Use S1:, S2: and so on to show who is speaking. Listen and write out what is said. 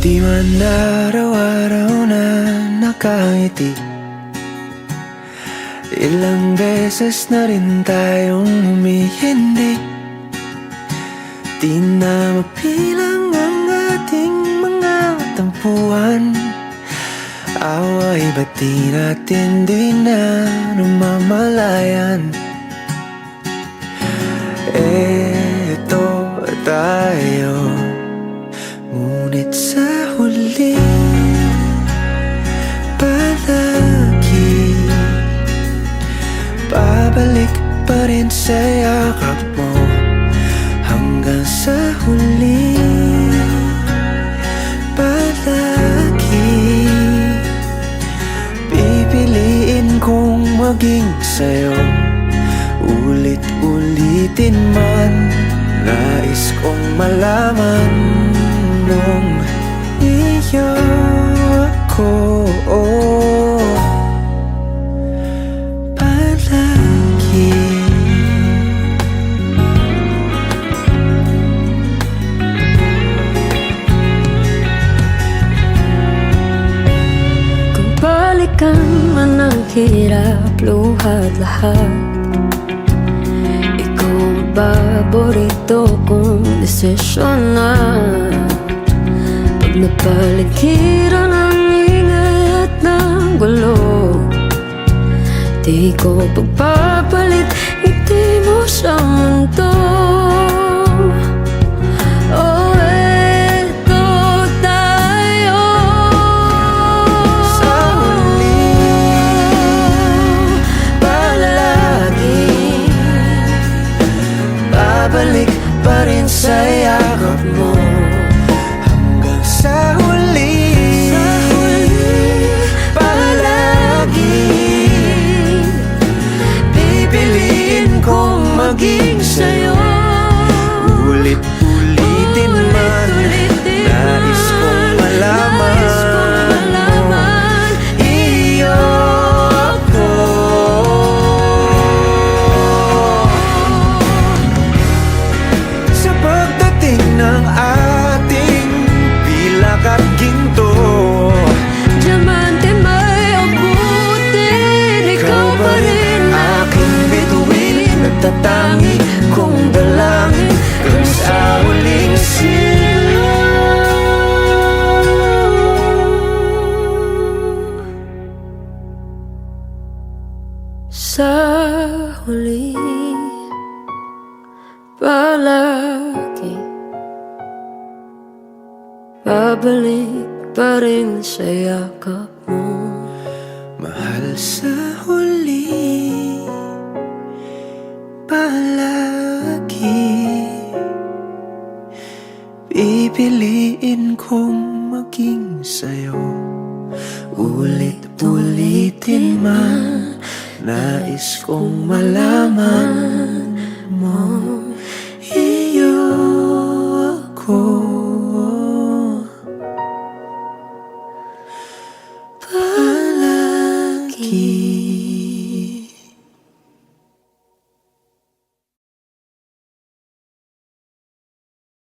S1: Di man araw-araw na nakangiti. Ilang beses na rin tayong humihindi. Di na mapilang ang ating mga tampuhan. Away ba't di natin di na namamalayan? Eto tayo, ngunit sa huli palagi babalik pa rin sa yakap mo. Hanggang sa huli palagi pipiliin kong maging sa'yo. Ulit-ulitin man, nais kong malaman nung iyo ako palagi.
S2: Kung balikan man ang hirap, luhat lahat, paborito kong desisyon na. Pag napaligiran ang ingay at ng gulo, di ko pagpapalit ngiti mo sa mundo. Oh, eto tayo
S1: sa huli palagi babalik pa rin sa yakap mo. Hanggang sa huli palagi pipiliin kong maging sa'yo. Ulit-ulitin man, nais kong malaman iyo ako. Sa pagdating ng ating pilak at ginto,
S2: diamante may abutin, ikaw pa rin
S1: aking bituin, nagtatangi kong dalangin hanggang sa huling silaw.
S2: Sa huli palagi babalik pa rin sa yakap mo.
S1: Mahal, sa huli palagi pipiliin kong maging sa'yo. Ulit-ulitin man, nais kong malaman